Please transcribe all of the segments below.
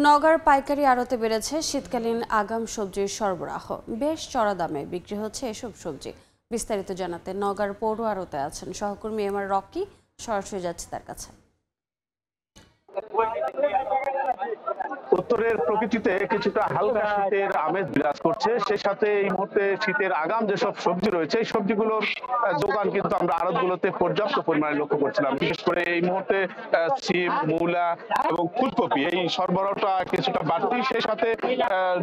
নওগাঁর পাইকারি আড়তে বেড়েছে শীতকালীন আগাম সবজির সরবরাহ। বেশ চড়া দামে বিক্রি হচ্ছে এসব সবজি। বিস্তারিত জানাতে নওগাঁর পৌর আড়তে আছেন সহকর্মী এম আর রকি। সরাসরি যাচ্ছে তার কাছে। উত্তরের প্রকৃতিতে কিছুটা হালকা শীতের আমেজ বিরাজ করছে। সেই সাথে এই মুহূর্তে শীতের আগাম যেসব সবজি রয়েছে এই সবজিগুলোর দোকান কিন্তু আমরা আড়তগুলোতে পর্যাপ্ত পরিমাণে লক্ষ্য করছিলাম। বিশেষ করে এই মুহূর্তে সিম, মূলা এবং ফুলকপি এই সরবরাহটা কিছুটা বাড়তি। সেই সাথে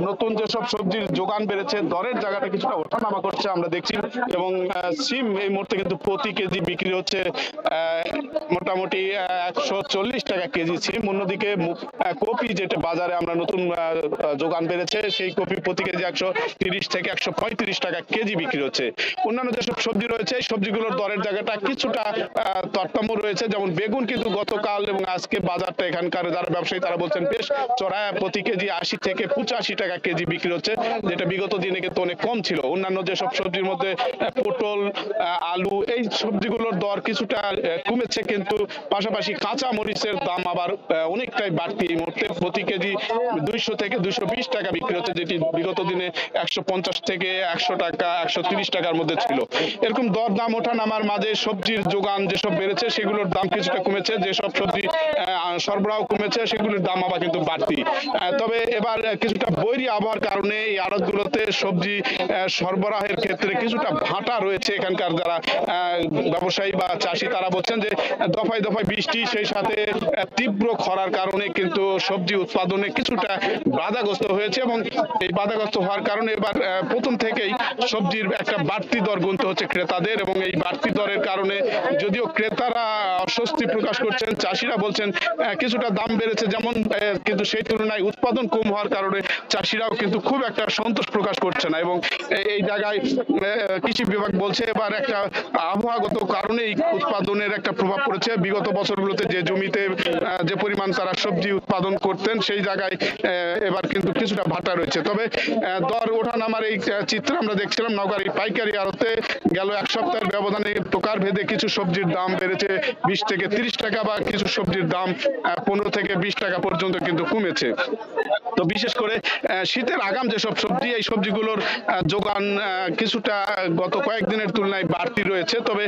নতুন যেসব সবজির যোগান বেড়েছে দরের জায়গাটা কিছুটা ওঠানামা করছে আমরা দেখছি। এবং সিম এই মুহূর্তে কিন্তু প্রতি কেজি বিক্রি হচ্ছে মোটামুটি 140 টাকা কেজি সিম। অন্যদিকে কপি যেটা বাজারে আমরা নতুন যোগান বেড়েছে সেই কপি প্রতি কেজি 130 থেকে 135 টাকা কেজি বিক্রি হচ্ছে। অন্যান্য যেসব সবজি রয়েছে এই সবজিগুলোর দরের জায়গাটা কিছুটা তারতম্য রয়েছে। যেমন বেগুন কিন্তু গতকাল এবং আজকে বাজারটা এখানকার যারা ব্যবসায়ী তারা বলছেন বেশ চড়া, প্রতি কেজি 80 থেকে 85 টাকা কেজি বিক্রি হচ্ছে, যেটা বিগত দিনে কিন্তু অনেক কম ছিল। অন্যান্য যেসব সবজির মধ্যে পটল, আলু এই সবজিগুলোর দর কিছুটা কমেছে, কিন্তু পাশাপাশি কাঁচা মরিচের দাম আবার অনেকটাই বাড়তি। এই মুহূর্তে প্রতি কেজি 200 থেকে 220 টাকা বিক্রি হচ্ছে, যেটি বিগত দিনে 150 থেকে 100 টাকা 130 টাকার মধ্যে ছিল। এরকম দর দাম ওঠা নামার মাঝে সবজির যোগান যেসব বেড়েছে সেগুলোর দাম কিছুটা কমেছে, যেসব সবজি সরবরাহ কমেছে সেগুলোর দাম আবার কিন্তু বাড়তি। তবে এবার কিছুটা বৈরী আবহাওয়ার কারণে এই আড়তগুলোতে সবজি সরবরাহের ক্ষেত্রে কিছুটা ভাটা রয়েছে। এখানকার যারা ব্যবসায়ী বা চাষি তারা বলছেন যে দফায় দফায় বৃষ্টি সেই সাথে তীব্র খরার কারণে কিন্তু সবজি উৎপাদনে কিছুটা বাধাগ্রস্ত হয়েছে, এবং এই বাধাগ্রস্ত হওয়ার কারণে এবার প্রথম থেকেই সবজির একটা বাড়তি দর গুনতে হচ্ছে ক্রেতাদের। এবং এই বাড়তি দরের কারণে যদিও ক্রেতারা অস্বস্তি প্রকাশ করছেন, চাষিরা বলছেন কিছুটা দাম বেড়েছে যেমন, কিন্তু সেই তুলনায় উৎপাদন কম হওয়ার কারণে চাষিরাও কিন্তু খুব একটা সন্তোষ প্রকাশ করছে না। এবং এই জায়গায় কৃষি বিভাগ বলছে এবার একটা আবহাওয়াগত কারণেই উৎপাদনের একটা প্রভাব পড়েছে। বিগত বছরগুলোতে যে জমিতে যে পরিমাণ তারা সবজি উৎপাদন করতেন সেই জায়গায় এবার কিন্তু কিছুটা ভাটা রয়েছে। তবে দর ওঠানামার এই চিত্র আমরা দেখছিলাম নওগাঁর এই পাইকারি আড়তে। গেল এক সপ্তাহের ব্যবধানে প্রকার ভেদে কিছু সবজির দাম বেড়েছে 20 থেকে 30 টাকা, বা কিছু সবজির দাম 15 থেকে 20 টাকা পর্যন্ত কিন্তু কমেছে। তো বিশেষ করে শীতের আগাম যেসব সবজি এই সবজিগুলোর যোগান কিছুটা গত কয়েকদিনের তুলনায় বাড়তি রয়েছে। তবে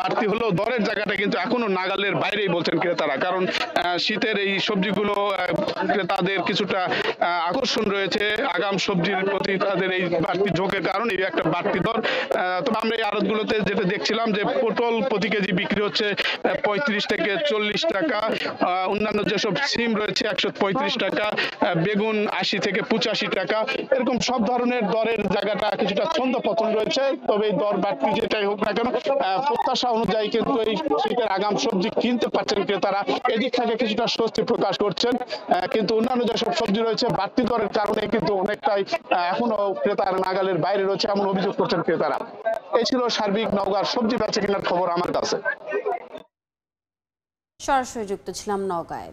বাড়তি হলেও দরের জায়গাটা কিন্তু এখনো নাগালের বাইরেই বলছেন ক্রেতারা, কারণ শীতের এই সবজিগুলো ক্রেতাদের কিছুটা আকর্ষণ রয়েছে। আগাম সবজির প্রতি তাদের এই বাড়তি ঝোঁকের কারণে এই একটা বাড়তি দর। তবে আমরা এই আড়তগুলোতে যেটা দেখছিলাম যে পটল প্রতি কেজি বিক্রি হচ্ছে 35 থেকে 40 টাকা, অন্যান্য যেসব সিম রয়েছে 135 টাকা, বেগুন 80 থেকে 85 টাকা, এরকম সব ধরনের দরের জায়গাটা কিছুটা ছন্দপতন রয়েছে। তবে এই দর বাড়তি যেটাই হোক না কেন প্রত্যাশা অনুযায়ী কিন্তু এই শীতের আগাম সবজি কিনতে পারছেন ক্রেতারা, এদিক থেকে কিছুটা স্বস্তি প্রকাশ করছেন। কিন্তু অন্যান্য যেসব সবজি রয়েছে বাড়তি দরের কারণে কিন্তু অনেকটাই এখনো ক্রেতার নাগালের বাইরে রয়েছে এমন অভিযোগ করছেন ক্রেতারা। এই ছিল সার্বিক নওগাঁর সবজি বেচা কেনার খবর আমার কাছে। সরাসরি যুক্ত ছিলাম নওগাঁয়।